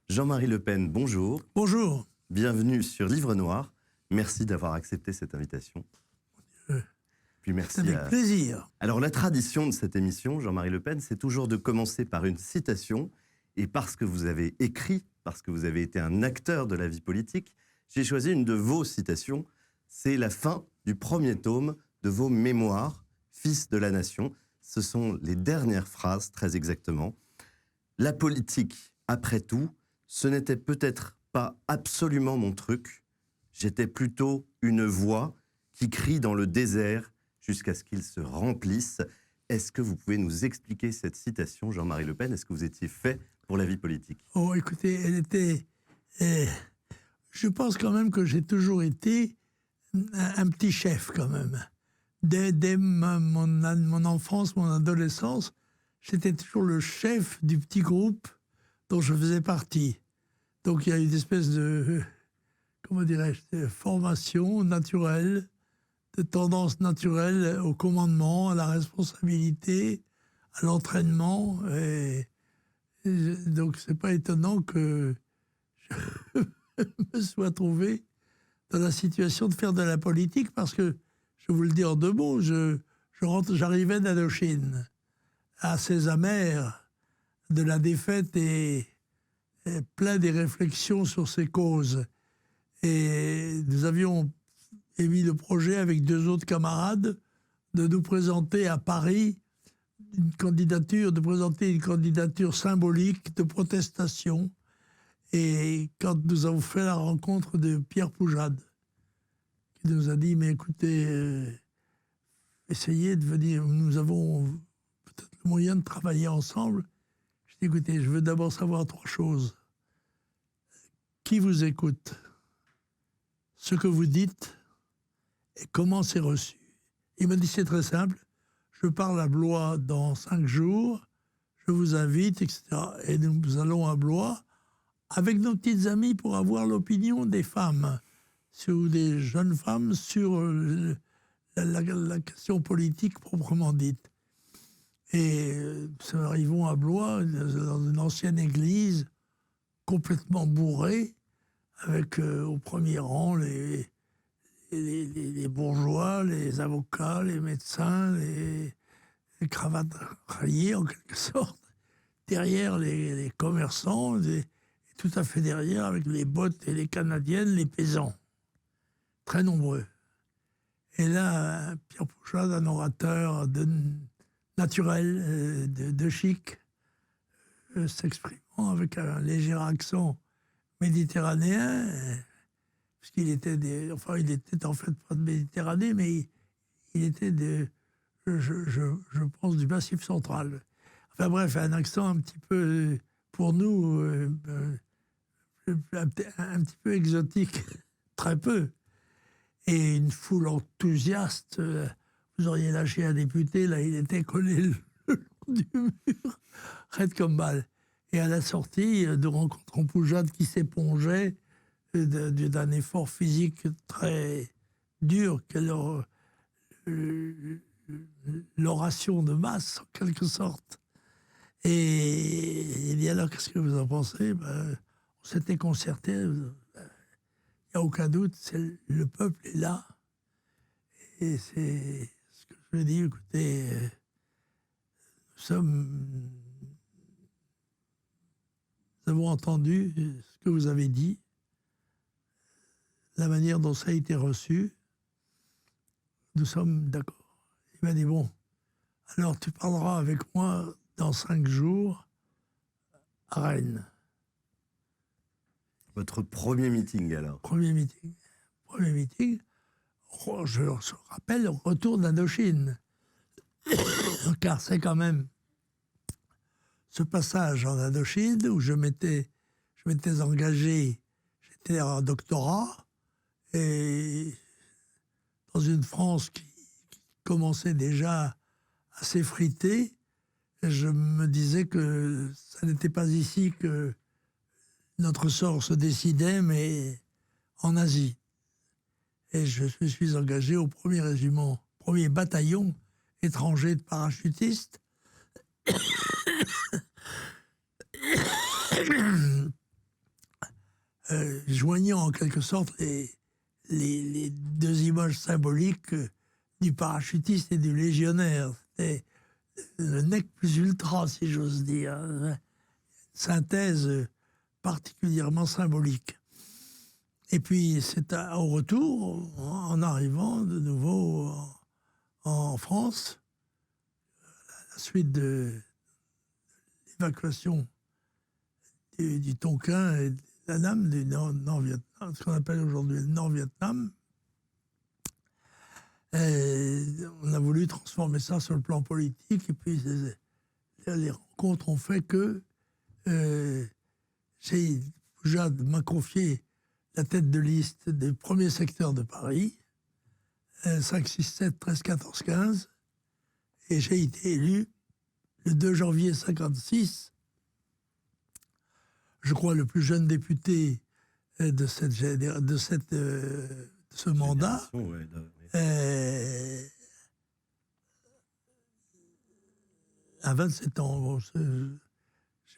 Jean-Marie Le Pen, bonjour. Bonjour. Bienvenue sur Livre Noir. Merci d'avoir accepté cette invitation. Puis merci. Avec plaisir. Alors la tradition de cette émission, Jean-Marie Le Pen, c'est toujours de commencer par une citation. Et parce que vous avez écrit, parce que vous avez été un acteur de la vie politique, j'ai choisi une de vos citations. C'est la fin du premier tome de vos mémoires, Fils de la Nation. Ce sont les dernières phrases, très exactement. La politique, après tout, ce n'était peut-être pas absolument mon truc. J'étais plutôt une voix qui crie dans le désert jusqu'à ce qu'il se remplisse. Est-ce que vous pouvez nous expliquer cette citation, Jean-Marie Le Pen? Est-ce que vous étiez fait pour la vie politique? Oh, écoutez, elle était... je pense quand même que j'ai toujours été un petit chef, quand même. Dès mon enfance, mon adolescence, j'étais toujours le chef du petit groupe dont je faisais partie. Donc il y a une espèce de, comment dirais-je, de formation naturelle, de tendance naturelle au commandement, à la responsabilité, à l'entraînement. Donc c'est pas étonnant que je me sois trouvé dans la situation de faire de la politique, parce que, je vous le dis en deux mots, j'arrivais d'Indochine, assez amer de la défaite et plein des réflexions sur ses causes. Et nous avions émis le projet avec deux autres camarades de nous présenter à Paris de présenter une candidature symbolique de protestation. Et quand nous avons fait la rencontre de Pierre Poujade, qui nous a dit, mais écoutez, essayez de venir, nous avons peut-être le moyen de travailler ensemble. Je dis, écoutez, je veux d'abord savoir trois choses. Qui vous écoute? Ce que vous dites et comment c'est reçu. Il m'a dit, c'est très simple, je parle à Blois dans 5 jours, je vous invite, etc. Et nous allons à Blois avec nos petites amies pour avoir l'opinion des femmes, ou des jeunes femmes, sur la question politique proprement dite. Et nous arrivons à Blois, dans une ancienne église, complètement bourrée, avec au premier rang les bourgeois, les avocats, les médecins, les cravates rayées en quelque sorte. Derrière les commerçants, et tout à fait derrière, avec les bottes et les canadiennes, les paysans. Très nombreux. Et là, Pierre Poujade, un orateur naturel, de chic, s'exprimant avec un léger accent méditerranéen, puisqu'il était il était en fait pas de Méditerranée, mais il était je pense, du Massif central. Enfin bref, un accent un petit peu, pour nous, un petit peu exotique, très peu. Et une foule enthousiaste. Vous auriez lâché un député, là, il était collé le long du mur, raide comme balle. Et à la sortie, nous rencontrons Poujade qui s'épongeait d'un effort physique très dur, qu'est l'oration de masse, en quelque sorte. Et il dit, alors, qu'est-ce que vous en pensez? On s'était concerté, il n'y a aucun doute, le peuple est là. Et c'est ce que je dis, écoutez, nous avons entendu ce que vous avez dit, la manière dont ça a été reçu. Nous sommes d'accord. Il m'a dit, bon, alors tu parleras avec moi dans 5 jours à Rennes. Votre premier meeting, alors? Premier meeting. Je rappelle, retour d'Indochine. Car c'est quand même ce passage en Indochine où je m'étais engagé, j'étais en doctorat, et dans une France qui commençait déjà à s'effriter, je me disais que ça n'était pas ici que notre sort se décidait, mais en Asie. Et je me suis engagé au premier régiment, premier bataillon étranger de parachutistes. joignant en quelque sorte les deux images symboliques du parachutiste et du légionnaire. C'était le nec plus ultra, si j'ose dire. Synthèse particulièrement symbolique. Et puis, c'est au retour, en arrivant de nouveau en France, à la suite de l'évacuation du Tonkin et de l'Annam, du Nord-Vietnam, ce qu'on appelle aujourd'hui le Nord-Vietnam. On a voulu transformer ça sur le plan politique, et puis les rencontres ont fait que Jade m'a confié la tête de liste des premiers secteurs de Paris, 5, 6, 7, 13, 14, 15, et j'ai été élu le 2 janvier 56, je crois le plus jeune député de ce mandat. À 27 ans. Bon, je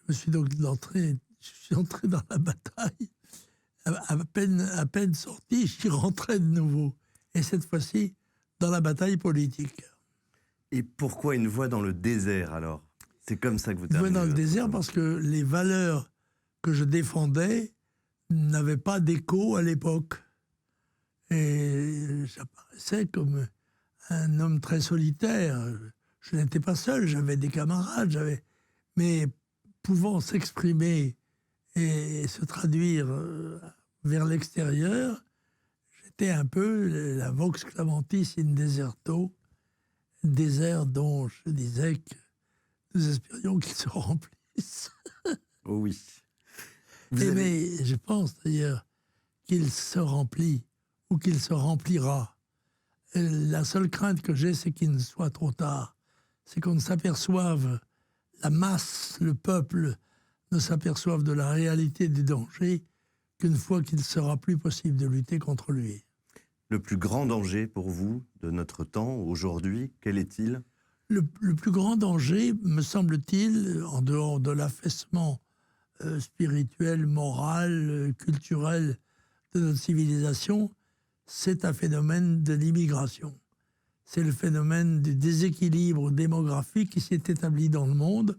me suis donc entré dans la bataille. À peine sorti, j'y rentrais de nouveau. Et cette fois-ci, dans la bataille politique. Et pourquoi une voix dans le désert, alors? C'est comme ça que vous terminez. Une voix dans le désert temps. Parce que les valeurs que je défendais n'avaient pas d'écho à l'époque. Et j'apparaissais comme un homme très solitaire. Je n'étais pas seul, j'avais des camarades, mais pouvant s'exprimer et se traduire vers l'extérieur, j'étais un peu la vox clamantis in deserto, désert dont je disais que nous espérions qu'il se remplisse. Oh oui. Mais je pense d'ailleurs qu'il se remplit ou qu'il se remplira. La seule crainte que j'ai, c'est qu'il ne soit trop tard. C'est qu'on ne s'aperçoive, la masse, le peuple, ne s'aperçoivent de la réalité du danger qu'une fois qu'il sera plus possible de lutter contre lui. Le plus grand danger pour vous de notre temps, aujourd'hui, quel est-il? Le plus grand danger, me semble-t-il, en dehors de l'affaissement spirituel, moral, culturel de notre civilisation, c'est un phénomène de l'immigration. C'est le phénomène du déséquilibre démographique qui s'est établi dans le monde.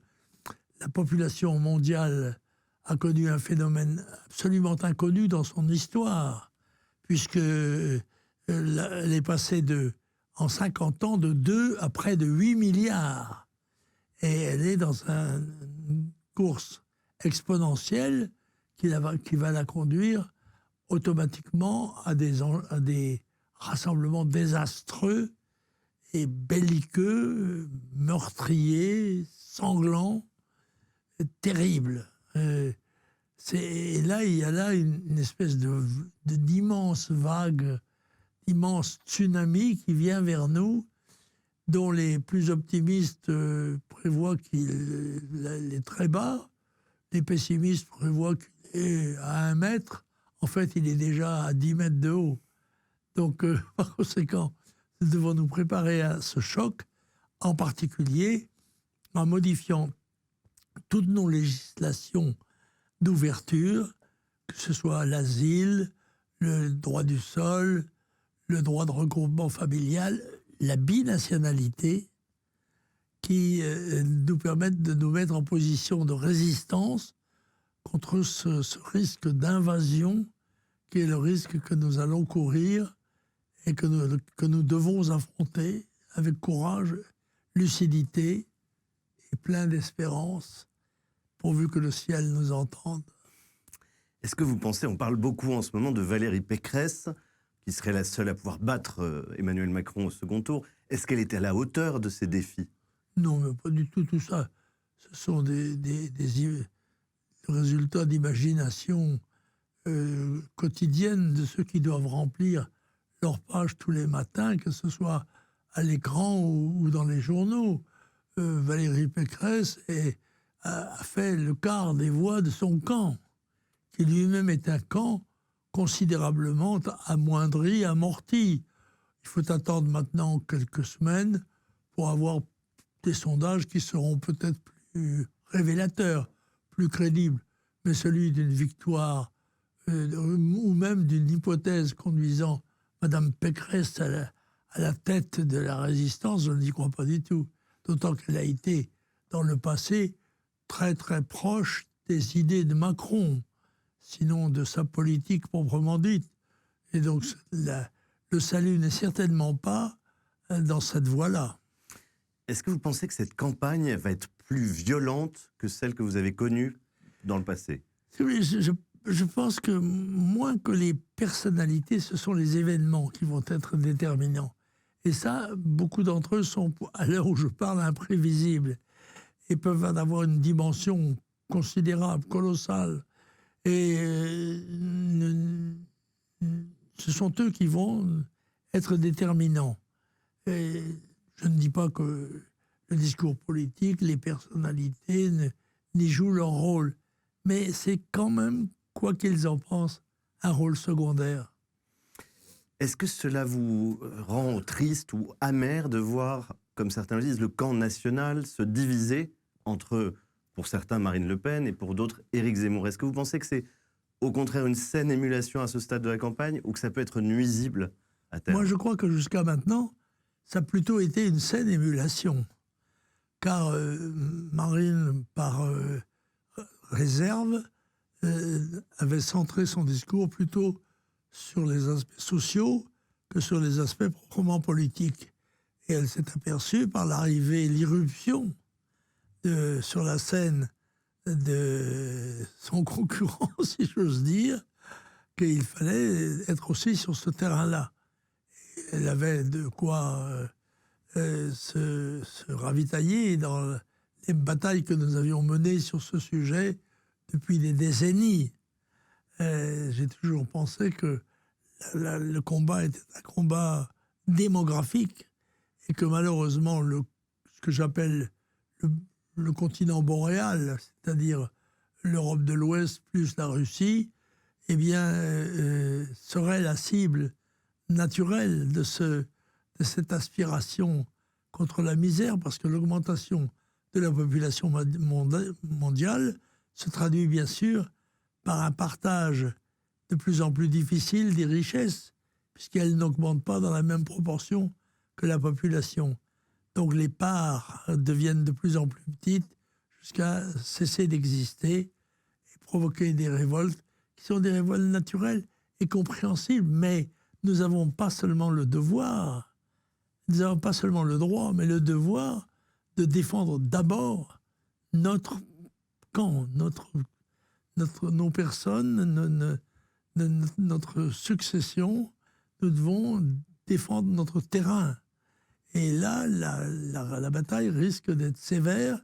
La population mondiale a connu un phénomène absolument inconnu dans son histoire, puisque elle est passée en 50 ans de 2 à près de 8 milliards. Et elle est dans une course exponentielle qui va la conduire automatiquement à des rassemblements désastreux et belliqueux, meurtriers, sanglants, terribles. Et là, il y a là une espèce d'immense vague, d'immense tsunami qui vient vers nous, dont les plus optimistes prévoient qu'il est très bas, les pessimistes prévoient qu'il est à 1 mètre. En fait, il est déjà à 10 mètres de haut. Donc, par conséquent, nous devons nous préparer à ce choc, en particulier en modifiant toutes nos législations d'ouverture, que ce soit l'asile, le droit du sol, le droit de regroupement familial, la binationalité, qui nous permettent de nous mettre en position de résistance contre ce risque d'invasion qui est le risque que nous allons courir et que nous devons affronter avec courage, lucidité et plein d'espérance, pourvu que le ciel nous entende. Est-ce que vous pensez, on parle beaucoup en ce moment de Valérie Pécresse, qui serait la seule à pouvoir battre Emmanuel Macron au second tour. Est-ce qu'elle est à la hauteur de ces défis? Non, mais pas du tout ça. Ce sont des résultats d'imagination quotidienne de ceux qui doivent remplir leur page tous les matins, que ce soit à l'écran ou dans les journaux. Valérie Pécresse a fait le quart des voix de son camp, qui lui-même est un camp considérablement amoindri, amorti. Il faut attendre maintenant quelques semaines pour avoir des sondages qui seront peut-être plus révélateurs, plus crédibles. Mais celui d'une victoire ou même d'une hypothèse conduisant Mme Pécresse à la tête de la résistance, je n'y crois pas du tout. D'autant qu'elle a été, dans le passé, très très proche des idées de Macron, sinon de sa politique proprement dite. Et donc le salut n'est certainement pas dans cette voie-là. Est-ce que vous pensez que cette campagne va être plus violente que celle que vous avez connue dans le passé? Oui, je pense que moins que les personnalités, ce sont les événements qui vont être déterminants. Et ça, beaucoup d'entre eux sont, à l'heure où je parle, imprévisibles et peuvent avoir une dimension considérable, colossale. Et ce sont eux qui vont être déterminants. Et je ne dis pas que le discours politique, les personnalités n'y jouent leur rôle. Mais c'est quand même, quoi qu'ils en pensent, un rôle secondaire. Est-ce que cela vous rend triste ou amer de voir, comme certains le disent, le camp national se diviser entre, pour certains, Marine Le Pen et pour d'autres, Éric Zemmour? Est-ce que vous pensez que c'est au contraire une saine émulation à ce stade de la campagne ou que ça peut être nuisible à terme? Moi, je crois que jusqu'à maintenant, ça a plutôt été une saine émulation. Car Marine, par réserve, avait centré son discours plutôt sur les aspects sociaux que sur les aspects proprement politiques. Et elle s'est aperçue par l'arrivée, l'irruption sur la scène de son concurrent, si j'ose dire, qu'il fallait être aussi sur ce terrain-là. Elle avait de quoi se ravitailler dans les batailles que nous avions menées sur ce sujet depuis des décennies. J'ai toujours pensé que le combat était un combat démographique et que malheureusement, ce que j'appelle le continent boréal, c'est-à-dire l'Europe de l'Ouest plus la Russie, eh bien, serait la cible naturelle de cette aspiration contre la misère, parce que l'augmentation de la population mondiale se traduit bien sûr par un partage de plus en plus difficile des richesses, puisqu'elles n'augmentent pas dans la même proportion que la population. Donc les parts deviennent de plus en plus petites jusqu'à cesser d'exister et provoquer des révoltes qui sont des révoltes naturelles et compréhensibles. Mais nous n'avons pas seulement le devoir, nous n'avons pas seulement le droit, mais le devoir de défendre d'abord notre camp, nos personnes, notre succession. Nous devons défendre notre terrain. Et là, la bataille risque d'être sévère,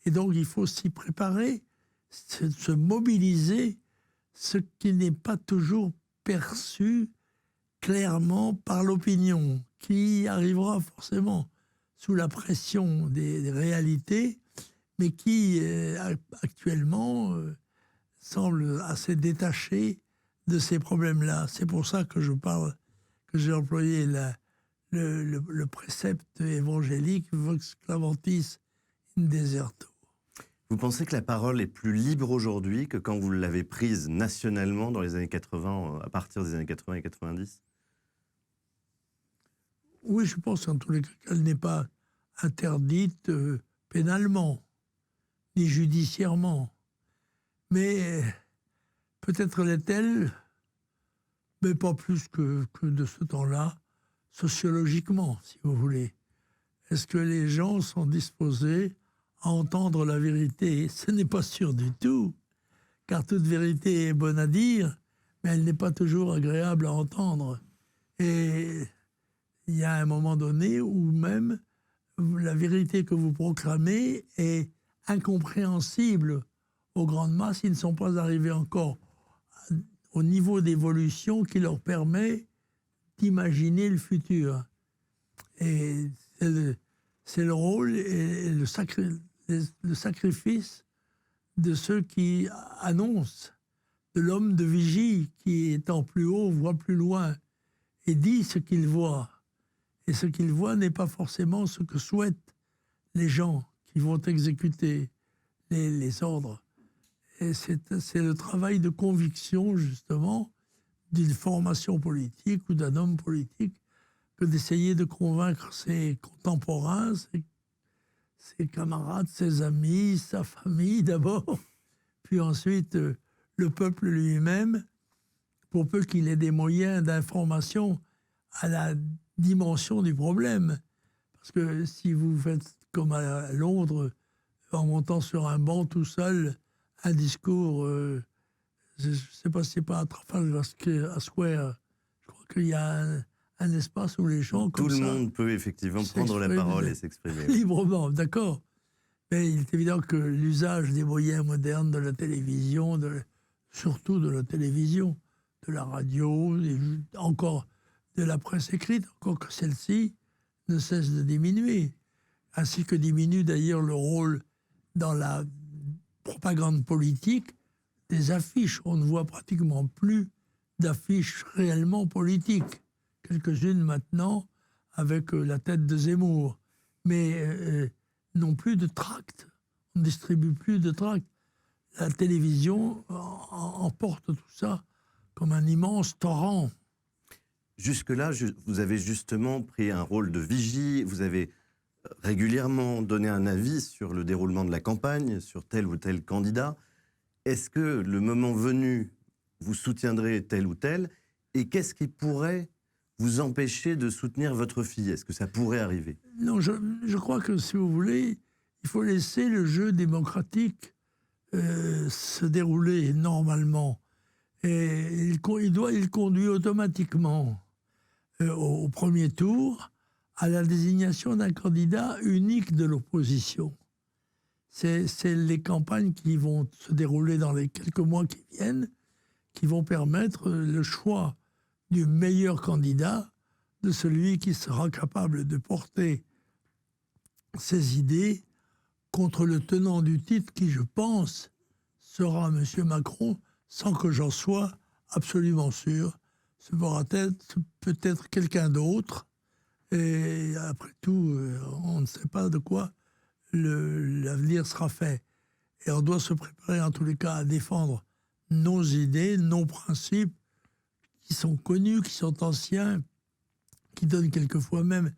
et donc il faut s'y préparer, se mobiliser, ce qui n'est pas toujours perçu clairement par l'opinion, qui arrivera forcément sous la pression des réalités, mais qui actuellement semble assez détaché de ces problèmes-là. C'est pour ça que j'ai employé le précepte évangélique Vox clamantis in deserto. Vous pensez que la parole est plus libre aujourd'hui que quand vous l'avez prise nationalement dans les années 80, à partir des années 80 et 90? Oui, je pense en tous les cas qu'elle n'est pas interdite pénalement, ni judiciairement. Mais peut-être l'est-elle, mais pas plus que de ce temps-là, sociologiquement, si vous voulez. Est-ce que les gens sont disposés à entendre la vérité? Ce n'est pas sûr du tout, car toute vérité est bonne à dire, mais elle n'est pas toujours agréable à entendre. Et il y a un moment donné où même la vérité que vous proclamez est incompréhensible aux grandes masses. Ils ne sont pas arrivés encore au niveau d'évolution qui leur permet d'imaginer le futur. Et c'est le rôle et le sacrifice de ceux qui annoncent, de l'homme de vigie qui, étant plus haut, voit plus loin et dit ce qu'il voit. Et ce qu'il voit n'est pas forcément ce que souhaitent les gens qui vont exécuter les ordres. Et c'est le travail de conviction, justement, d'une formation politique ou d'un homme politique que d'essayer de convaincre ses contemporains, ses camarades, ses amis, sa famille d'abord, puis ensuite le peuple lui-même, pour peu qu'il ait des moyens d'information à la dimension du problème. Parce que si vous faites comme à Londres, en montant sur un banc tout seul, un discours, je ne sais pas si c'est pas à Trafalgar Square, je crois qu'il y a un espace où les gens comme Tout le ça monde peut effectivement prendre la parole et s'exprimer. librement, d'accord. Mais il est évident que l'usage des moyens modernes de la télévision, surtout de la télévision, de la radio, encore de la presse écrite, encore que celle-ci ne cesse de diminuer, ainsi que diminue d'ailleurs le rôle dans la propagande politique des affiches. On ne voit pratiquement plus d'affiches réellement politiques. Quelques-unes maintenant avec la tête de Zemmour. Mais non plus de tracts. On ne distribue plus de tracts. La télévision emporte tout ça comme un immense torrent. Jusque-là, vous avez justement pris un rôle de vigie, vous avez régulièrement donné un avis sur le déroulement de la campagne, sur tel ou tel candidat. Est-ce que le moment venu, vous soutiendrez tel ou tel? Et qu'est-ce qui pourrait vous empêcher de soutenir votre fille? Est-ce que ça pourrait arriver? Non, je crois que, si vous voulez, il faut laisser le jeu démocratique se dérouler normalement. Et il conduit automatiquement au premier tour à la désignation d'un candidat unique de l'opposition. C'est les campagnes qui vont se dérouler dans les quelques mois qui viennent qui vont permettre le choix du meilleur candidat, de celui qui sera capable de porter ses idées contre le tenant du titre qui, je pense, sera M. Macron, sans que j'en sois absolument sûr. Ce pourra être peut-être quelqu'un d'autre. Et après tout, on ne sait pas de quoi l'avenir sera fait. Et on doit se préparer en tous les cas à défendre nos idées, nos principes, qui sont connus, qui sont anciens, qui donnent quelquefois même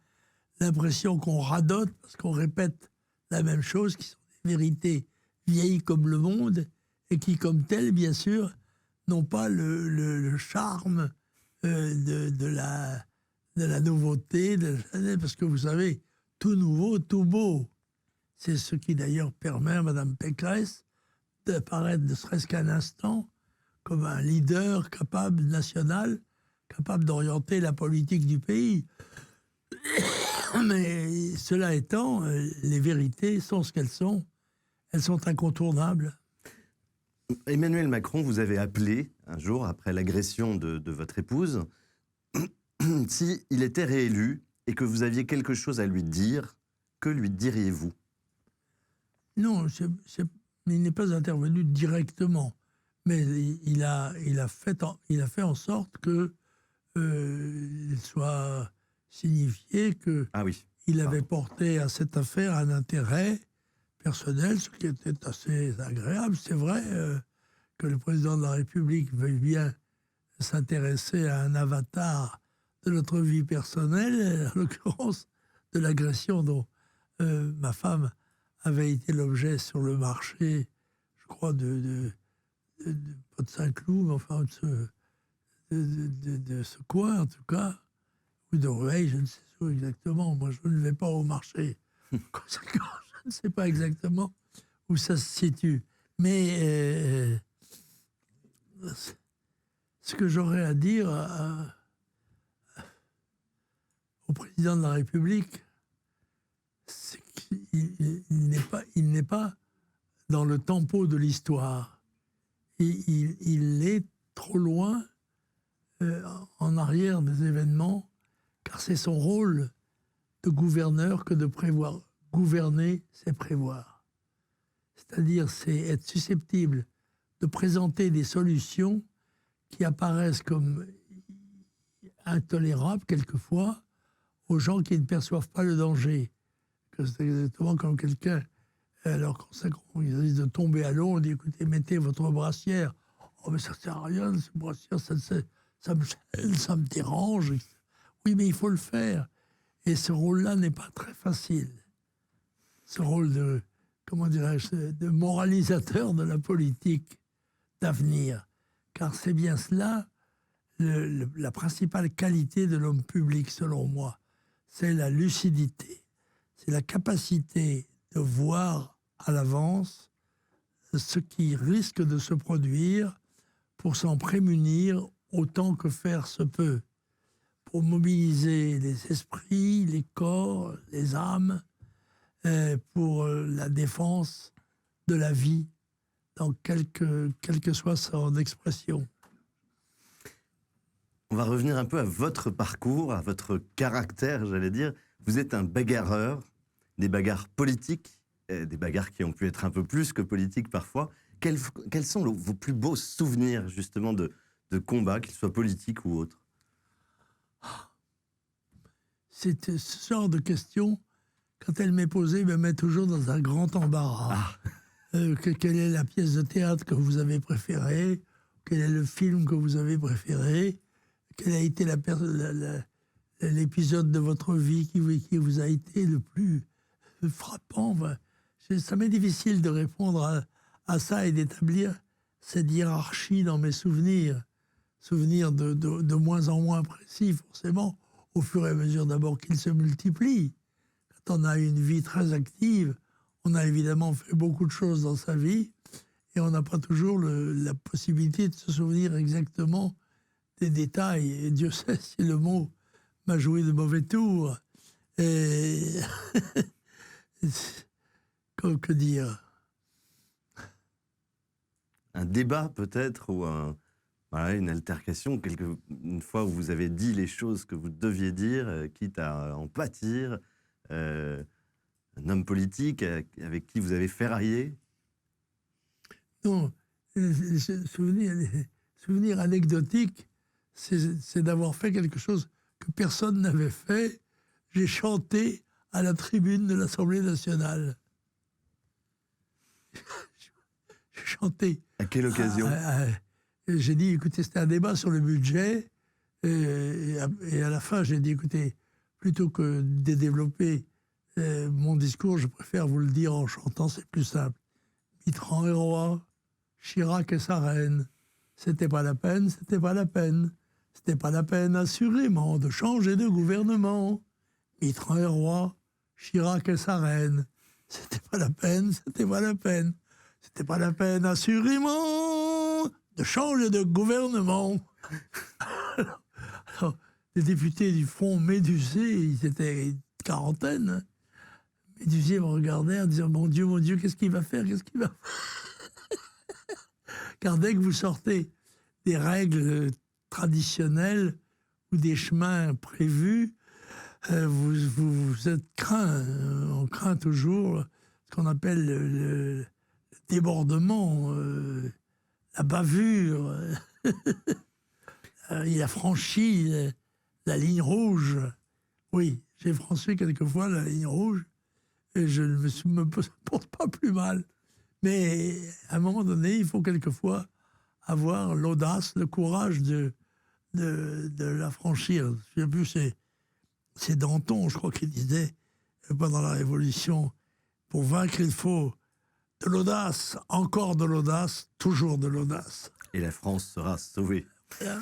l'impression qu'on radote parce qu'on répète la même chose, qui sont des vérités vieilles comme le monde et qui, comme telles, bien sûr, n'ont pas le charme de la nouveauté, parce que vous savez, tout nouveau, tout beau. C'est ce qui d'ailleurs permet à Mme Pécresse d'apparaître, ne serait-ce qu'un instant, comme un leader capable, national, capable d'orienter la politique du pays. Mais cela étant, les vérités sont ce qu'elles sont. Elles sont incontournables. Emmanuel Macron, vous avez appelé un jour, après l'agression de votre épouse, s'il était réélu et que vous aviez quelque chose à lui dire, que lui diriez-vous? Non, il n'est pas intervenu directement. Mais il a fait en sorte que il soit signifié que il avait porté à cette affaire un intérêt personnel, ce qui était assez agréable. C'est vrai que le président de la République veuille bien s'intéresser à un avatar de notre vie personnelle, en l'occurrence de l'agression dont ma femme avait été l'objet sur le marché, je crois, pas de Saint-Cloud, mais enfin de ce coin, en tout cas, ou de Rueil, je ne sais pas exactement. Moi, je ne vais pas au marché. Conséquent, je ne sais pas exactement où ça se situe. Mais ce que j'aurais à dire au président de la République, c'est qu'il n'est pas dans le tempo de l'histoire. Il est trop loin en arrière des événements, car c'est son rôle de gouverneur que de prévoir. Gouverner, c'est prévoir. C'est-à-dire, c'est être susceptible de présenter des solutions qui apparaissent comme intolérables quelquefois aux gens qui ne perçoivent pas le danger. C'est exactement comme quelqu'un Alors, quand il risque de tomber à l'eau, on dit, écoutez, mettez votre brassière. Oh, mais ça ne sert à rien, cette brassière, ça me gêne, ça me dérange. Oui, mais il faut le faire. Et ce rôle-là n'est pas très facile. Ce rôle de, comment dirais-je, de moralisateur de la politique d'avenir. Car c'est bien cela, la principale qualité de l'homme public, selon moi. C'est la lucidité. C'est la capacité de voir à l'avance ce qui risque de se produire pour s'en prémunir autant que faire se peut, pour mobiliser les esprits, les corps, les âmes, pour la défense de la vie, dans quelle que soit son expression. On va revenir un peu à votre parcours, à votre caractère, j'allais dire. Vous êtes un bagarreur, des bagarres politiques, des bagarres qui ont pu être un peu plus que politiques parfois. Quels sont vos plus beaux souvenirs, justement, de combats, qu'ils soient politiques ou autres? C'est ce genre de question, quand elle m'est posée, me met toujours dans un grand embarras. Quelle est la pièce de théâtre que vous avez préférée? Quel est le film que vous avez préféré? Quel a été l'épisode de votre vie qui vous a été le plus frappant? Ça m'est difficile de répondre à ça et d'établir cette hiérarchie dans mes souvenirs. Souvenirs de moins en moins précis, forcément, au fur et à mesure d'abord qu'ils se multiplient. Quand on a une vie très active, on a évidemment fait beaucoup de choses dans sa vie et on n'a pas toujours la possibilité de se souvenir exactement des détails. Et Dieu sait si le mot m'a joué de mauvais tours. Et que dire? Un débat peut-être, ou une altercation, une fois où vous avez dit les choses que vous deviez dire, quitte à en pâtir, un homme politique avec qui vous avez ferraillé? Non, souvenir anecdotique, c'est d'avoir fait quelque chose que personne n'avait fait. J'ai chanté à la tribune de l'Assemblée nationale. J'ai chanté. À quelle occasion? J'ai dit, écoutez, c'était un débat sur le budget. Et à la fin, j'ai dit, écoutez, plutôt que de développer mon discours, je préfère vous le dire en chantant, c'est plus simple. Mitterrand est roi, Chirac est sa reine. C'était pas la peine, c'était pas la peine. C'était pas la peine, assurément, de changer de gouvernement. Mitterrand est roi, Chirac est sa reine. C'était pas la peine, c'était pas la peine. C'était pas la peine, assurément, de changer de gouvernement. Alors, les députés du Front médusés, ils étaient une quarantaine. Médusés me regardaient en disant, mon Dieu, qu'est-ce qu'il va faire? Qu'est-ce qu'il va faire? Car dès que vous sortez des règles traditionnelles ou des chemins prévus, vous êtes craint. On craint toujours ce qu'on appelle le débordement, la bavure. Il a franchi la ligne rouge. Oui, j'ai franchi quelquefois la ligne rouge et je ne me porte pas plus mal. Mais à un moment donné, il faut quelquefois avoir l'audace, le courage de la franchir. Je sais plus, c'est Danton, je crois, qui disait, pendant la Révolution, pour vaincre, il faut de l'audace, encore de l'audace, toujours de l'audace. Et la France sera sauvée. Voilà.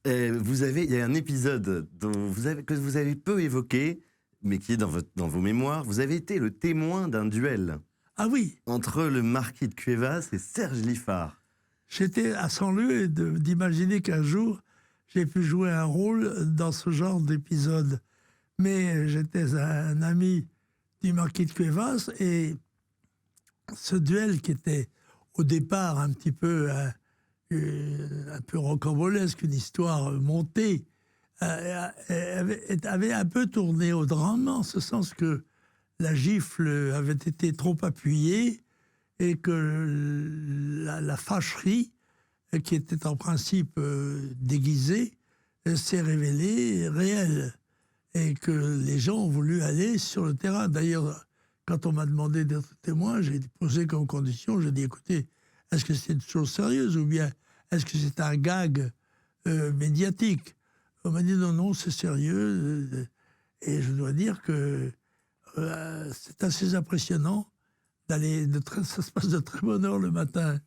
Il y a un épisode que vous avez peu évoqué, mais qui est dans vos mémoires. Vous avez été le témoin d'un duel. Ah oui. Entre le marquis de Cuevas et Serge Liffard. J'étais à 100 lieues d'imaginer qu'un jour, j'ai pu jouer un rôle dans ce genre d'épisode. Mais j'étais un ami du marquis de Cuevas et ce duel qui était au départ un petit peu rocambolesque, une histoire montée, avait un peu tourné au drame, en ce sens que la gifle avait été trop appuyée et que la fâcherie, qui était en principe déguisée, s'est révélée réelle et que les gens ont voulu aller sur le terrain. D'ailleurs, quand on m'a demandé d'être témoin, j'ai posé comme condition, j'ai dit, écoutez, est-ce que c'est une chose sérieuse ou bien est-ce que c'est un gag médiatique? On m'a dit, non, non, c'est sérieux. Et je dois dire que c'est assez impressionnant ça se passe de très bonne heure le matin.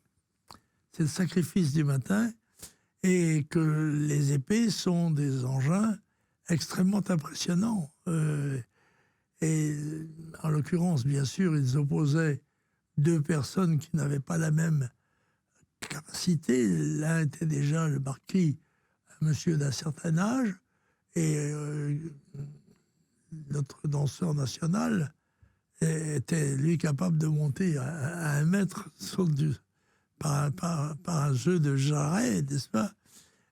C'est le sacrifice du matin. Et que les épées sont des engins extrêmement impressionnants. Et en l'occurrence, bien sûr, ils opposaient deux personnes qui n'avaient pas la même capacité. L'un était déjà le marquis, un monsieur d'un certain âge, et notre danseur national était, lui, capable de monter à 1 mètre par un jeu de jarret, n'est-ce pas?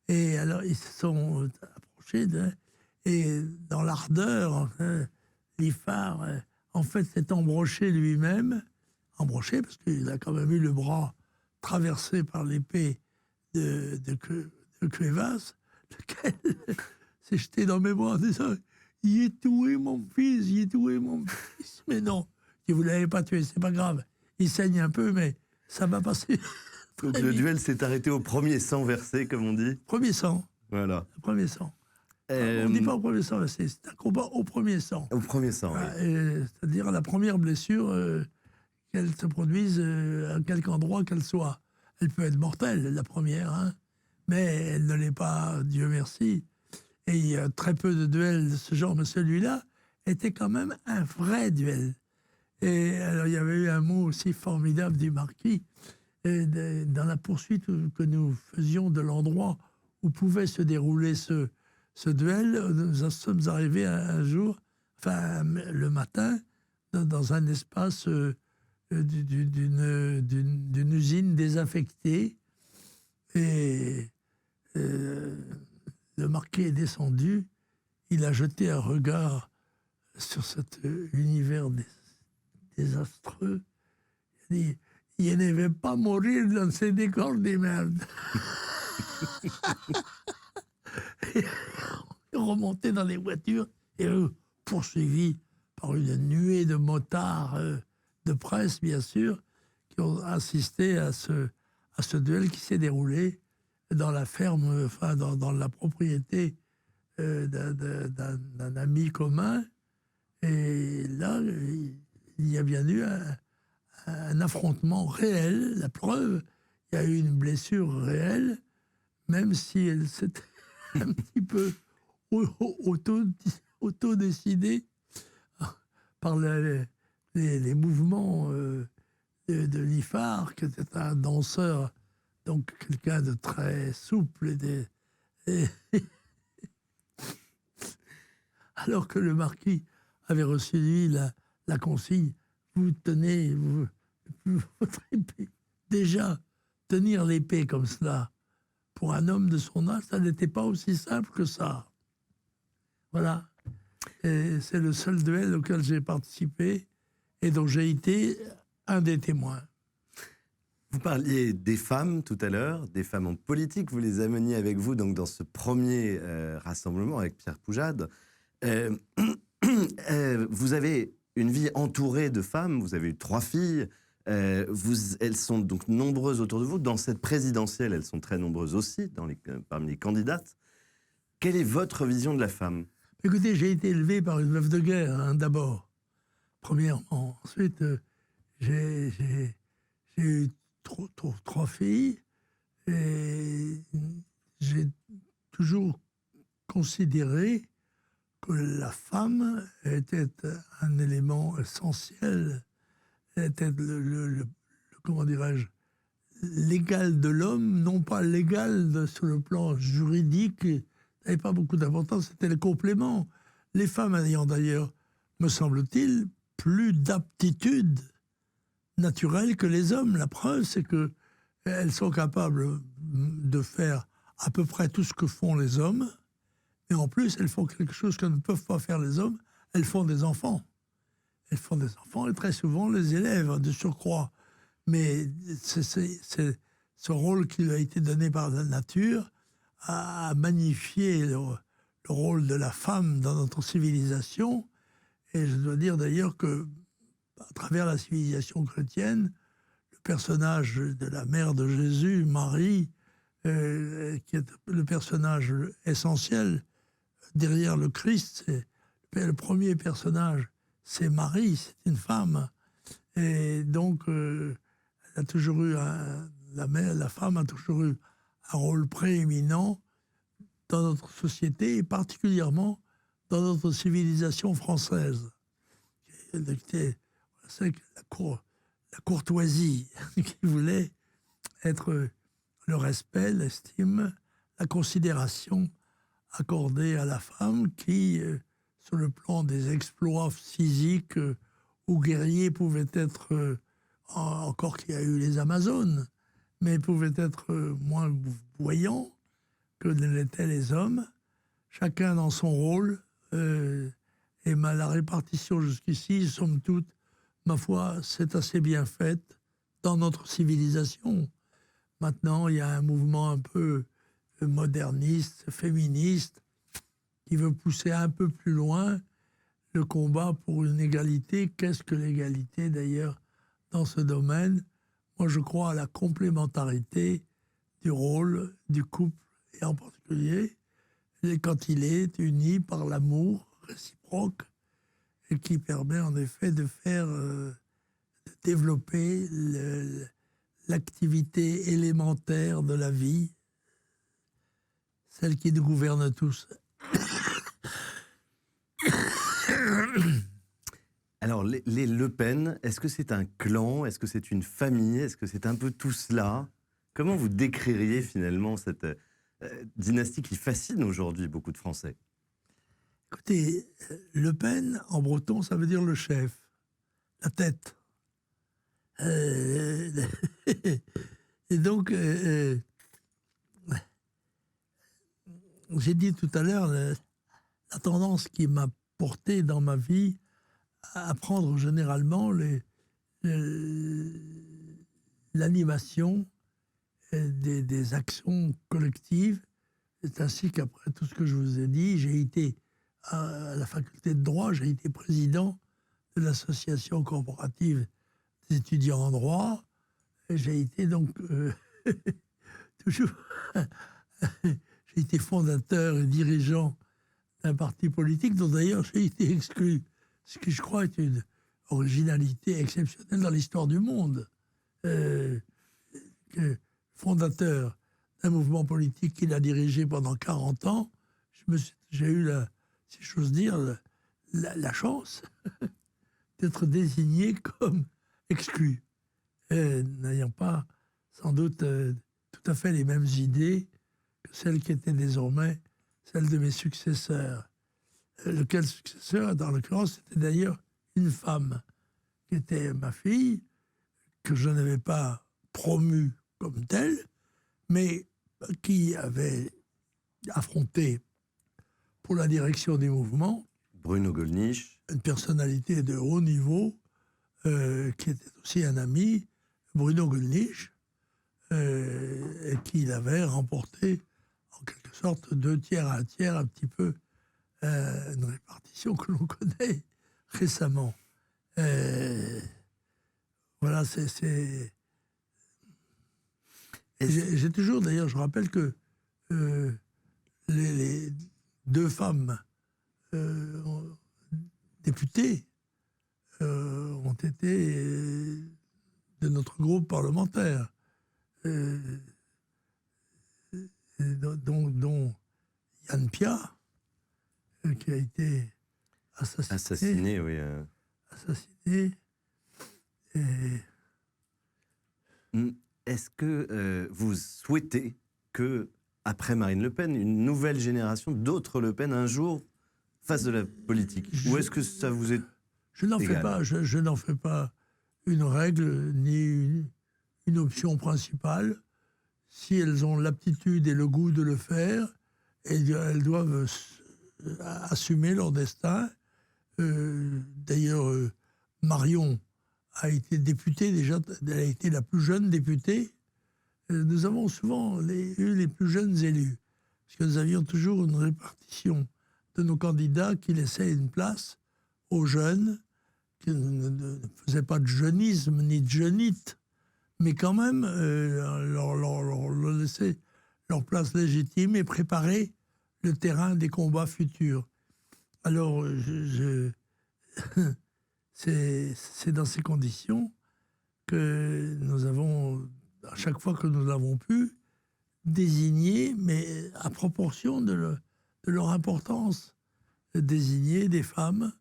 Et alors, ils se sont approchés, et dans l'ardeur, Liffard, en fait, s'est embroché lui-même, parce qu'il a quand même eu le bras traversé par l'épée de Cuevas, lequel s'est jeté dans mes bras en disant « Il est tué, mon fils, il est tué, mon fils !» Mais non, si vous ne l'avez pas tué, c'est pas grave. Il saigne un peu, mais ça va passer. Donc le duel s'est arrêté au premier sang versé, comme on dit. Premier sang. Voilà. Le premier sang. On ne dit pas au premier sang, c'est un combat au premier sang. Au premier sang, oui. C'est-à-dire à la première blessure, qu'elle se produise à quelque endroit qu'elle soit. Elle peut être mortelle, la première, hein, mais elle ne l'est pas, Dieu merci. Et il y a très peu de duels de ce genre, mais celui-là était quand même un vrai duel. Et alors il y avait eu un mot aussi formidable du marquis, dans la poursuite que nous faisions de l'endroit où pouvait se dérouler ce duel, nous sommes arrivés un jour, enfin le matin, dans un espace d'une usine désaffectée. Et le marquis est descendu, il a jeté un regard sur cet univers désastreux. Il a dit « Il ne va pas mourir dans ces décors de merde. » Et on est remonté dans les voitures et poursuivi par une nuée de motards de presse, bien sûr, qui ont assisté à ce duel qui s'est déroulé dans la ferme, enfin dans la propriété d'un ami commun. Et là, il y a bien eu un affrontement réel. La preuve, il y a eu une blessure réelle, même si elle s'était un petit peu auto-décidée par les mouvements de Liffard, qui était un danseur, donc quelqu'un de très souple. Alors que le marquis avait reçu, lui, la consigne, vous tenez votre épée. Déjà, tenir l'épée comme cela, pour un homme de son âge, ça n'était pas aussi simple que ça. Voilà. Et c'est le seul duel auquel j'ai participé et dont j'ai été un des témoins. Vous parliez des femmes tout à l'heure, des femmes en politique. Vous les ameniez avec vous donc, dans ce premier rassemblement avec Pierre Poujade. Vous avez une vie entourée de femmes. Vous avez eu 3 filles. Elles sont donc nombreuses autour de vous. Dans cette présidentielle, elles sont très nombreuses aussi parmi les candidates. Quelle est votre vision de la femme ? Écoutez, j'ai été élevé par une veuve de guerre, hein, d'abord, premièrement. Ensuite, j'ai eu 3 filles et j'ai toujours considéré que la femme était un élément essentiel, était comment dirais-je, l'égal de l'homme, non pas l'égal sur le plan juridique, n'avait pas beaucoup d'importance, c'était le complément. Les femmes ayant d'ailleurs, me semble-t-il, plus d'aptitude naturelle que les hommes. La preuve, c'est qu'elles sont capables de faire à peu près tout ce que font les hommes, et en plus, elles font quelque chose que ne peuvent pas faire les hommes, elles font des enfants. Elles font des enfants, et très souvent les élèves de surcroît. Mais c'est ce rôle qui lui a été donné par la nature à magnifier le rôle de la femme dans notre civilisation. Et je dois dire d'ailleurs que à travers la civilisation chrétienne, le personnage de la mère de Jésus, Marie, qui est le personnage essentiel derrière le Christ. Le premier personnage, c'est Marie, c'est une femme. Et donc, elle a toujours eu la femme a toujours eu un rôle prééminent dans notre société et particulièrement dans notre civilisation française. C'est la courtoisie qui voulait être le respect, l'estime, la considération accordée à la femme qui, sur le plan des exploits physiques ou guerriers, pouvait être, encore qu'il y a eu les Amazones, mais pouvait être moins voyant que ne l'étaient les hommes, chacun dans son rôle, et la répartition jusqu'ici, somme toute, ma foi, c'est assez bien faite dans notre civilisation. Maintenant, il y a un mouvement un peu moderniste, féministe, qui veut pousser un peu plus loin le combat pour une égalité. Qu'est-ce que l'égalité, d'ailleurs, dans ce domaine? Moi, je crois à la complémentarité du rôle du couple, et en particulier quand il est uni par l'amour réciproque, et qui permet en effet de faire, de développer l'activité élémentaire de la vie, celle qui nous gouverne tous. Alors, les Le Pen, est-ce que c'est un clan? Est-ce que c'est une famille? Est-ce que c'est un peu tout cela? Comment vous décririez finalement cette dynastie qui fascine aujourd'hui beaucoup de Français? Écoutez, Le Pen, en breton, ça veut dire le chef, la tête. Et donc, j'ai dit tout à l'heure, la tendance qui m'a porté dans ma vie à prendre généralement l'animation des actions collectives. C'est ainsi qu'après tout ce que je vous ai dit, j'ai été à la faculté de droit, j'ai été président de l'association corporative des étudiants en droit. Et j'ai été donc toujours... j'ai été fondateur et dirigeant d'un parti politique dont d'ailleurs j'ai été exclu, ce qui je crois est une originalité exceptionnelle dans l'histoire du monde. Fondateur d'un mouvement politique qu'il a dirigé pendant 40 ans, j'ai eu, si j'ose dire, la chance d'être désigné comme exclu, n'ayant pas sans doute tout à fait les mêmes idées que celles qui étaient désormais celles de mes successeurs. Lequel successeur, dans l'occurrence, c'était d'ailleurs une femme, qui était ma fille, que je n'avais pas promue comme telle, mais qui avait affronté pour la direction des mouvements Bruno Gollnisch. Une personnalité de haut niveau, qui était aussi un ami, Bruno Gollnisch, et qui l'avait remporté en quelque sorte 2 tiers à 1 tiers, un petit peu une répartition que l'on connaît récemment. Voilà, j'ai toujours, d'ailleurs, je rappelle que les 2 femmes députées ont été de notre groupe parlementaire, dont Yann Piat, qui a été assassiné. Oui. Assassiné. Est-ce que vous souhaitez que, après Marine Le Pen, une nouvelle génération d'autres Le Pen un jour fasse de la politique? Ou est-ce que ça vous est je n'en fais pas, je n'en fais pas une règle ni une option principale. Si elles ont l'aptitude et le goût de le faire, elles doivent assumer leur destin. D'ailleurs, Marion a été députée, déjà, elle a été la plus jeune députée. Nous avons souvent eu les plus jeunes élus, parce que nous avions toujours une répartition de nos candidats qui laissait une place aux jeunes qui ne faisaient pas de jeunisme ni de jeunite, mais quand même leur laisser leur place légitime et préparer le terrain des combats futurs. Alors, c'est dans ces conditions que nous avons, à chaque fois que nous l'avons pu, désigné, mais à proportion de leur importance, désigner des femmes.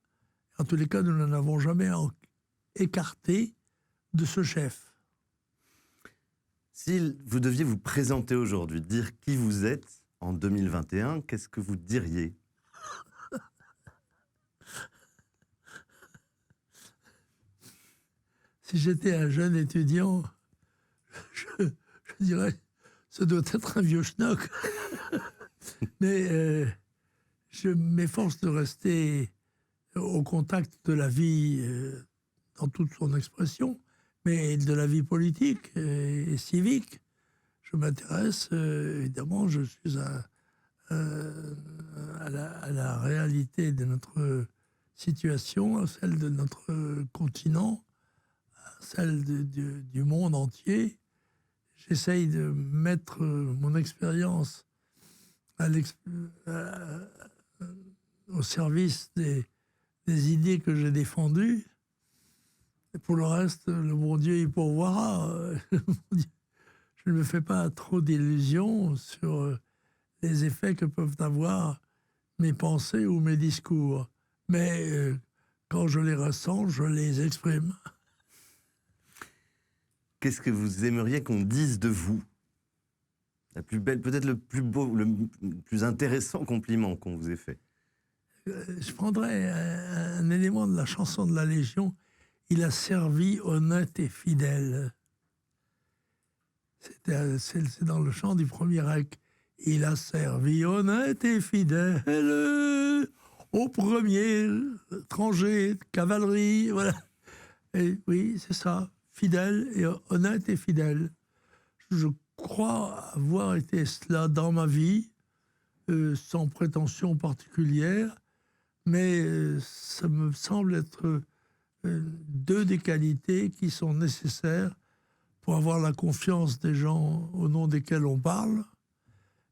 En tous les cas, nous n'en avons jamais écarté de ce chef. Si vous deviez vous présenter aujourd'hui, dire qui vous êtes en 2021, qu'est-ce que vous diriez ? Si j'étais un jeune étudiant, je dirais, ça doit être un vieux schnock. Mais je m'efforce de rester au contact de la vie dans toute son expression, mais de la vie politique et civique. Je m'intéresse, évidemment, je suis à la réalité de notre situation, à celle de notre continent, à celle du monde entier. J'essaye de mettre mon expérience au service des idées que j'ai défendues. Et pour le reste, le bon Dieu y pourvoira. Je ne me fais pas trop d'illusions sur les effets que peuvent avoir mes pensées ou mes discours. Mais quand je les ressens, je les exprime. Qu'est-ce que vous aimeriez qu'on dise de vous ? La plus belle, peut-être le plus beau, le plus intéressant compliment qu'on vous ait fait. Je prendrais un élément de la chanson de la Légion. Il a servi honnête et fidèle. C'est dans le chant du premier acte. Il a servi honnête et fidèle au premier étranger de cavalerie. Voilà. Et oui, c'est ça. Fidèle et honnête et fidèle. Je crois avoir été cela dans ma vie, sans prétention particulière, mais ça me semble être deux des qualités qui sont nécessaires pour avoir la confiance des gens au nom desquels on parle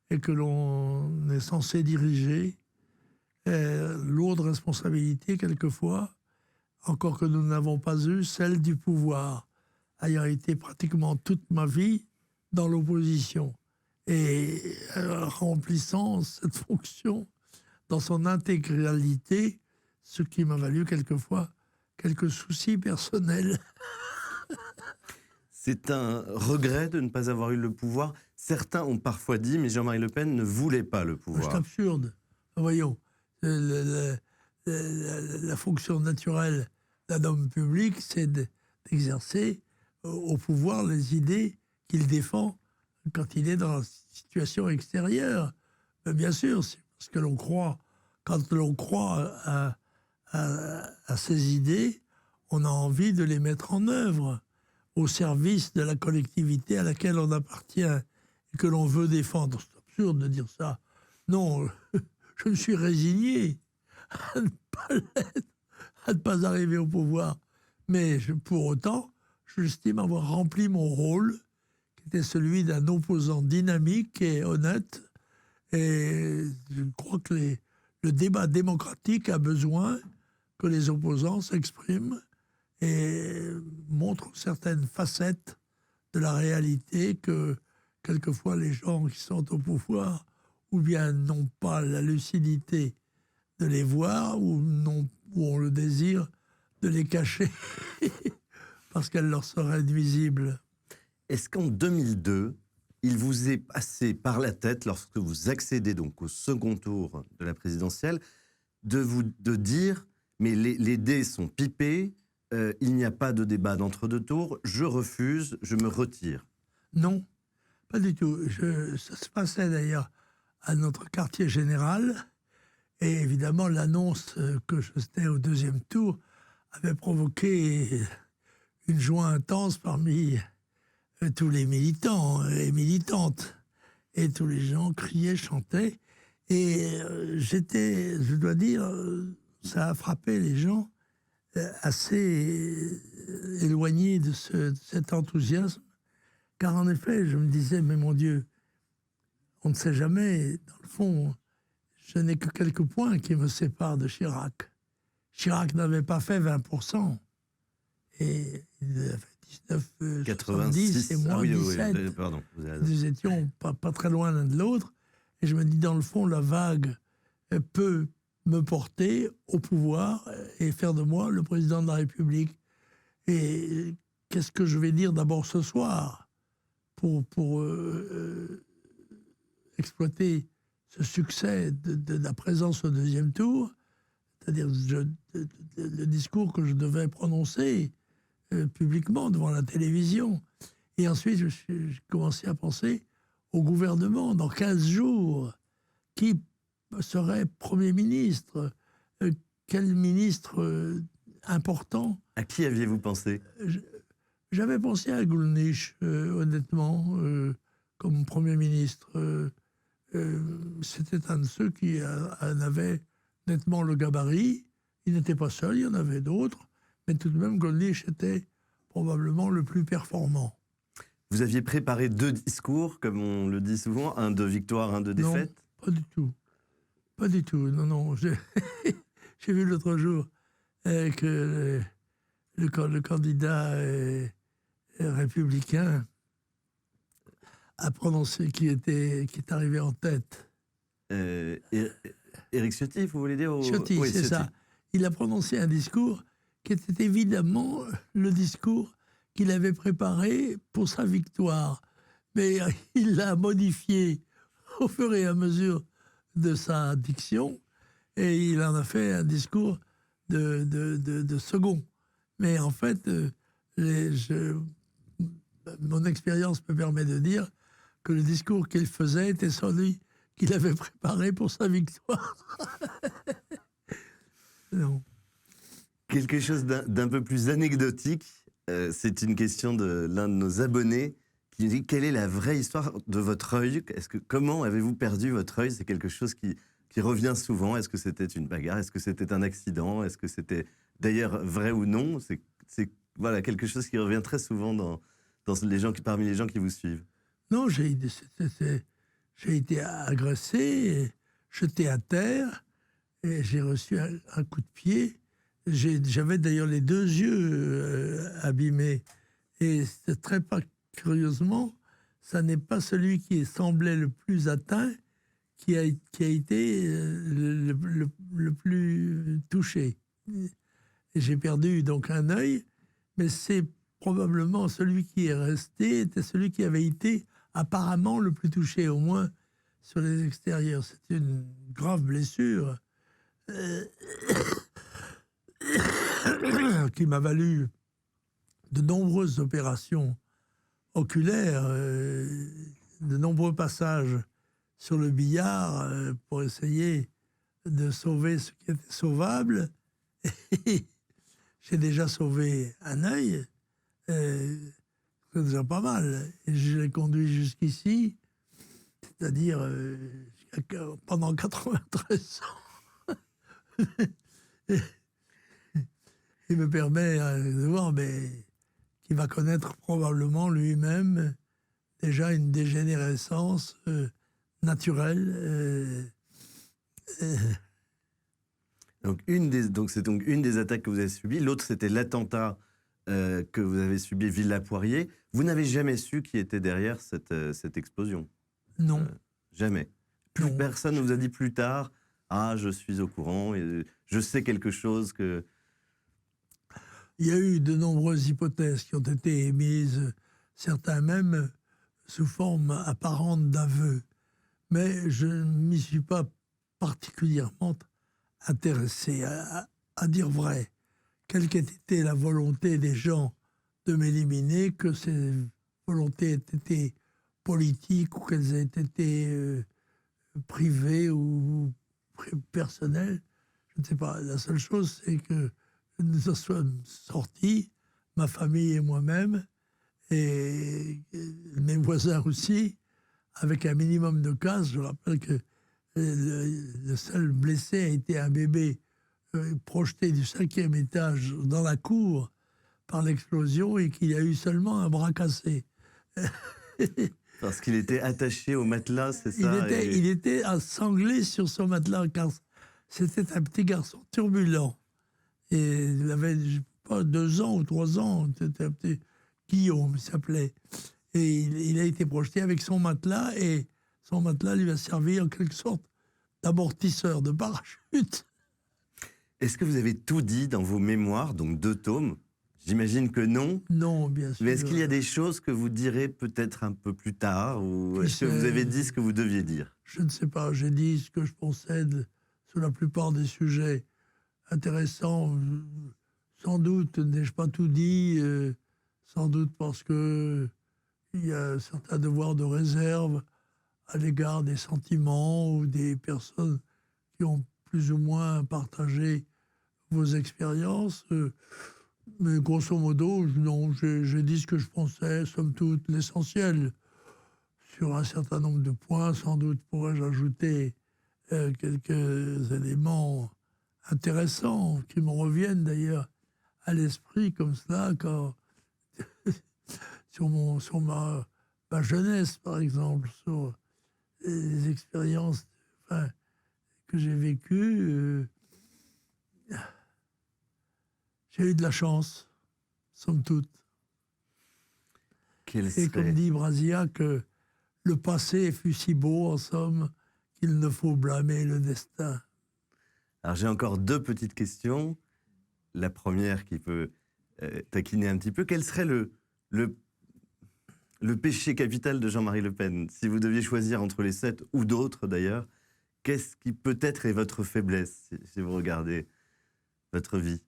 et que l'on est censé diriger. Lourde responsabilité, quelquefois, encore que nous n'avons pas eu, celle du pouvoir, ayant été pratiquement toute ma vie dans l'opposition et remplissant cette fonction dans son intégralité, ce qui m'a valu quelquefois quelques soucis personnels. C'est un regret de ne pas avoir eu le pouvoir. Certains ont parfois dit, mais Jean-Marie Le Pen ne voulait pas le pouvoir. C'est absurde. Voyons, la fonction naturelle d'un homme public, c'est d'exercer au pouvoir les idées qu'il défend quand il est dans la situation extérieure. Mais bien sûr, c'est parce que l'on croit, quand l'on croit à ces idées, on a envie de les mettre en œuvre au service de la collectivité à laquelle on appartient et que l'on veut défendre. C'est absurde de dire ça. Non, je me suis résigné à ne pas l'être, à ne pas arriver au pouvoir. Mais pour autant, j'estime avoir rempli mon rôle, qui était celui d'un opposant dynamique et honnête. Et je crois que le débat démocratique a besoin que les opposants s'expriment et montrent certaines facettes de la réalité que quelquefois les gens qui sont au pouvoir ou bien n'ont pas la lucidité de les voir ou ont le désir de les cacher parce qu'elles leur seraient nuisibles. Est-ce qu'en 2002, il vous est passé par la tête, lorsque vous accédez donc au second tour de la présidentielle, de dire « mais les dés sont pipés, il n'y a pas de débat d'entre-deux tours, je refuse, je me retire ». Non, pas du tout. Ça se passait d'ailleurs à notre quartier général. Et évidemment, l'annonce que j'étais au deuxième tour avait provoqué une joie intense parmi tous les militants et militantes. Et tous les gens criaient, chantaient. Et je dois dire, ça a frappé les gens. assez éloigné de cet enthousiasme, car en effet, je me disais, mais mon Dieu, on ne sait jamais, dans le fond, je n'ai que quelques points qui me séparent de Chirac. Chirac n'avait pas fait 20%, et il avait fait 19,70 et moi 17. Oui, pardon. Nous étions pas très loin l'un de l'autre, et je me dis, dans le fond, la vague peut me porter au pouvoir et faire de moi le président de la République. Et qu'est-ce que je vais dire d'abord ce soir pour exploiter ce succès de la présence au deuxième tour, c'est-à-dire le discours que je devais prononcer publiquement devant la télévision. Et ensuite, j'ai commencé à penser au gouvernement dans 15 jours. Qui serait Premier ministre? Quel ministre important? À qui aviez-vous pensé? J'avais pensé à Goulnisch, honnêtement, comme Premier ministre. C'était un de ceux qui en avait nettement le gabarit. Il n'était pas seul, il y en avait d'autres. Mais tout de même, Goulnisch était probablement le plus performant. Vous aviez préparé 2 discours, comme on le dit souvent, un de victoire, un de défaite? Non, pas du tout. Pas du tout, non. J'ai vu l'autre jour que le candidat républicain a prononcé qui est arrivé en tête. Éric Ciotti, vous voulez dire? Ciotti, oui, c'est ça. Il a prononcé un discours qui était évidemment le discours qu'il avait préparé pour sa victoire. Mais il l'a modifié au fur et à mesure de sa diction, et il en a fait un discours de second. Mais en fait, mon expérience me permet de dire que le discours qu'il faisait était celui qu'il avait préparé pour sa victoire. Non. Quelque chose d'un peu plus anecdotique, c'est une question de l'un de nos abonnés qui nous dit: quelle est la vraie histoire de votre œil? Comment avez-vous perdu votre œil? C'est quelque chose qui revient souvent. Est-ce que c'était une bagarre? Est-ce que c'était un accident? Est-ce que c'était d'ailleurs vrai ou non? C'est voilà, quelque chose qui revient très souvent parmi les gens qui vous suivent. Non, j'ai été agressé, jeté à terre, et j'ai reçu un coup de pied. J'avais d'ailleurs les 2 yeux abîmés. Et très curieusement, ça n'est pas celui qui semblait le plus atteint qui a été le plus touché. Et j'ai perdu donc un œil, mais c'est probablement celui qui est resté, était celui qui avait été apparemment le plus touché, au moins sur les extérieurs. C'est une grave blessure qui m'a valu de nombreuses opérations oculaires, de nombreux passages sur le billard pour essayer de sauver ce qui était sauvable. Et j'ai déjà sauvé un œil, c'est déjà pas mal. Et je l'ai conduit jusqu'ici, c'est-à-dire pendant 93 ans. Il me permet de voir, mais qu'il va connaître probablement lui-même déjà une dégénérescence naturelle. C'est donc une des attaques que vous avez subies. L'autre, c'était l'attentat que vous avez subi Villa-Poirier. Vous n'avez jamais su qui était derrière cette explosion? Non. Jamais. Non. Personne ne vous a dit plus tard: ah, je suis au courant, et je sais quelque chose que... Il y a eu de nombreuses hypothèses qui ont été émises, certains même sous forme apparente d'aveu. Mais je ne m'y suis pas particulièrement intéressé à dire vrai. Quelle qu'ait été la volonté des gens de m'éliminer, que ces volontés aient été politiques ou qu'elles aient été privées ou personnelles, je ne sais pas. La seule chose, c'est que nous en sommes sortis, ma famille et moi-même, et mes voisins aussi, avec un minimum de casse. Je rappelle que le seul blessé a été un bébé projeté du 5e étage dans la cour par l'explosion et qu'il y a eu seulement un bras cassé. Parce qu'il était attaché au matelas, c'est ça? Il était sanglé sur son matelas, car c'était un petit garçon turbulent. Et il avait, je sais pas, 2 ans ou 3 ans, c'était un petit Guillaume, il s'appelait. Et il a été projeté avec son matelas, et son matelas lui a servi en quelque sorte d'amortisseur, de parachute. Est-ce que vous avez tout dit dans vos mémoires, donc 2 tomes? J'imagine que non. Non, bien sûr. Mais est-ce qu'il y a des choses que vous direz peut-être un peu plus tard, ou est-ce que vous avez dit ce que vous deviez dire? Je ne sais pas, j'ai dit ce que je pensais sur la plupart des sujets intéressants. Sans doute n'ai-je pas tout dit, sans doute parce que il y a certains devoirs de réserve à l'égard des sentiments ou des personnes qui ont plus ou moins partagé vos expériences. Mais grosso modo, non, j'ai dit ce que je pensais, somme toute, l'essentiel. Sur un certain nombre de points, sans doute pourrais-je ajouter quelques éléments intéressants qui me reviennent d'ailleurs à l'esprit comme cela, quand sur ma jeunesse, par exemple, sur les expériences que j'ai vécues. J'ai eu de la chance, somme toute. Et comme dit Brasillac, le passé fut si beau, en somme, qu'il ne faut blâmer le destin. Alors j'ai encore 2 petites questions. La première qui peut taquiner un petit peu. Quel serait le péché capital de Jean-Marie Le Pen? Si vous deviez choisir entre les 7 ou d'autres d'ailleurs, qu'est-ce qui peut-être est votre faiblesse si vous regardez votre vie?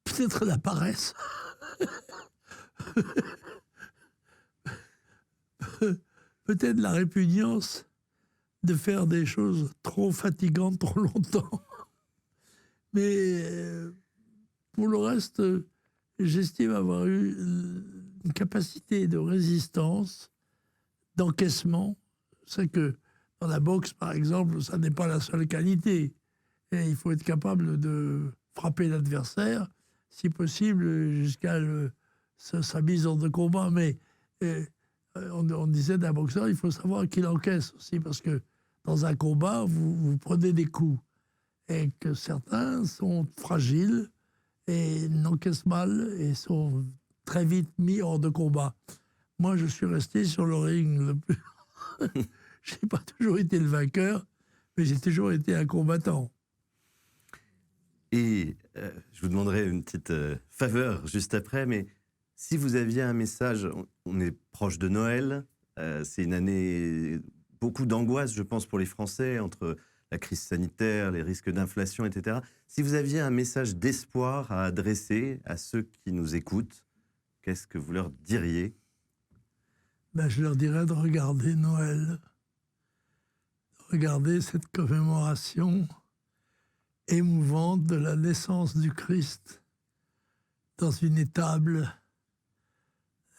Peut-être la paresse. Peut-être la répugnance de faire des choses trop fatigantes trop longtemps. Mais pour le reste, j'estime avoir eu une capacité de résistance, d'encaissement. C'est que dans la boxe, par exemple, ça n'est pas la seule qualité. Et il faut être capable de frapper l'adversaire, si possible, jusqu'à sa mise hors de combat. Mais on disait d'un boxeur, il faut savoir qu'il encaisse aussi, parce que dans un combat, vous prenez des coups. Et que certains sont fragiles et n'encaissent mal et sont très vite mis hors de combat. Moi, je suis resté sur le ring. Je n'ai pas toujours été le vainqueur, mais j'ai toujours été un combattant. Et je vous demanderai une petite faveur juste après, mais si vous aviez un message, on est proche de Noël, c'est une année, beaucoup d'angoisse, je pense, pour les Français, entre la crise sanitaire, les risques d'inflation, etc. Si vous aviez un message d'espoir à adresser à ceux qui nous écoutent, qu'est-ce que vous leur diriez? Je leur dirais de regarder Noël, de regarder cette commémoration émouvante de la naissance du Christ dans une étable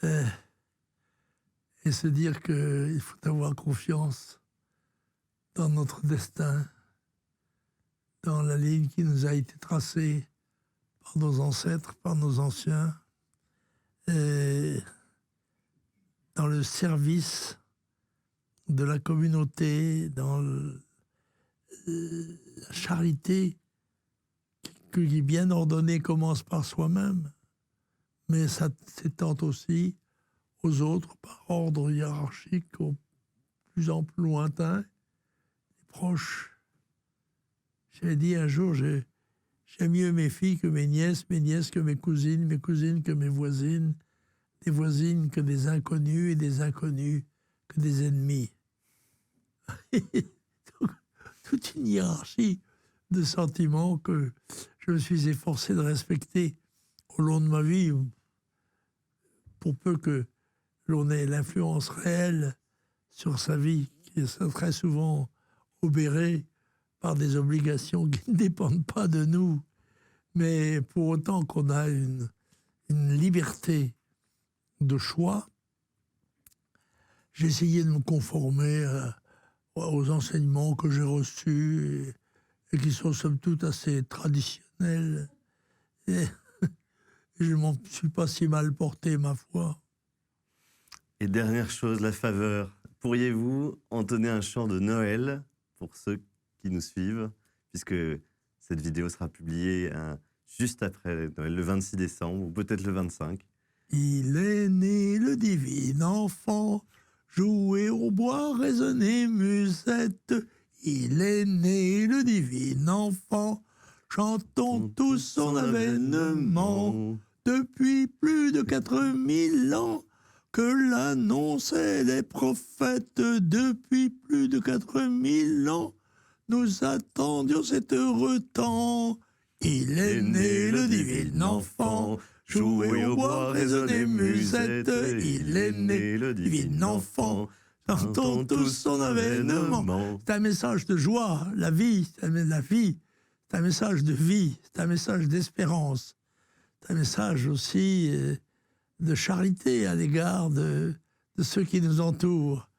et se dire qu'il faut avoir confiance dans notre destin, dans la ligne qui nous a été tracée par nos ancêtres, par nos anciens, et dans le service de la communauté, dans la charité qui, bien ordonnée, commence par soi-même, mais ça s'étend aussi aux autres par ordre hiérarchique, au plus en plus lointain, proches. J'avais dit un jour, j'aime mieux mes filles que mes nièces que mes cousines que mes voisines, des voisines que des inconnus et des inconnus que des ennemis. Toute une hiérarchie de sentiments que je me suis efforcé de respecter au long de ma vie, pour peu que l'on ait l'influence réelle sur sa vie, qui est très souvent obérée par des obligations qui ne dépendent pas de nous, mais pour autant qu'on a une liberté de choix j'ai essayé de me conformer aux enseignements que j'ai reçus et qui sont somme toute assez traditionnels. Et je ne m'en suis pas si mal porté, ma foi. Et dernière chose, la faveur. Pourriez-vous entonner un chant de Noël pour ceux qui nous suivent, puisque cette vidéo sera publiée juste après Noël, le 26 décembre, ou peut-être le 25. Il est né le divin enfant, jouer au bois, résonner musette. Il est né le divin enfant, chantons tous son avènement. Depuis plus de 4000 ans que l'annonçaient les prophètes, depuis plus de 4000 ans, nous attendions cet heureux temps. Il est né le divin enfant, jouer au bois, résonner musette. Il est né le divin enfant, chantons tous son avènement. C'est un message de joie, la vie, c'est un message de vie, c'est un message d'espérance, c'est un message aussi de charité à l'égard de ceux qui nous entourent.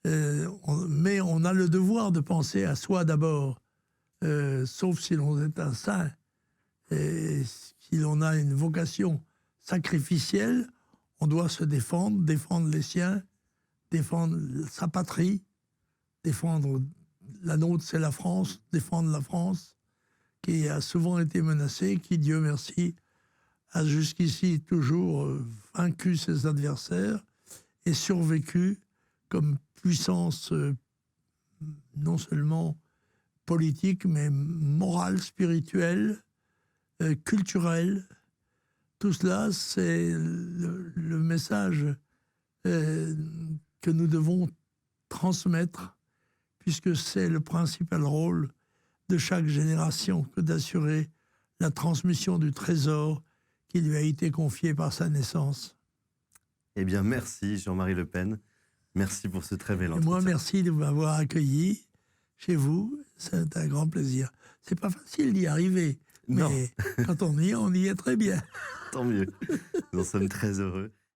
Mais on a le devoir de penser à soi d'abord, sauf si l'on est un saint. Et si l'on a une vocation sacrificielle, on doit se défendre les siens, défendre sa patrie, défendre la nôtre, c'est la France, défendre la France, qui a souvent été menacée, qui, Dieu merci, a jusqu'ici toujours vaincu ses adversaires et survécu comme puissance non seulement politique, mais morale, spirituelle, culturelle. Tout cela, c'est le message que nous devons transmettre, puisque c'est le principal rôle de chaque génération que d'assurer la transmission du trésor qui lui a été confié par sa naissance. Eh bien, merci Jean-Marie Le Pen. Merci pour ce très bel entretien. Et moi, merci de m'avoir accueilli chez vous. C'est un grand plaisir. C'est pas facile d'y arriver, Non. mais quand on y est très bien. Tant mieux. Nous en sommes très heureux.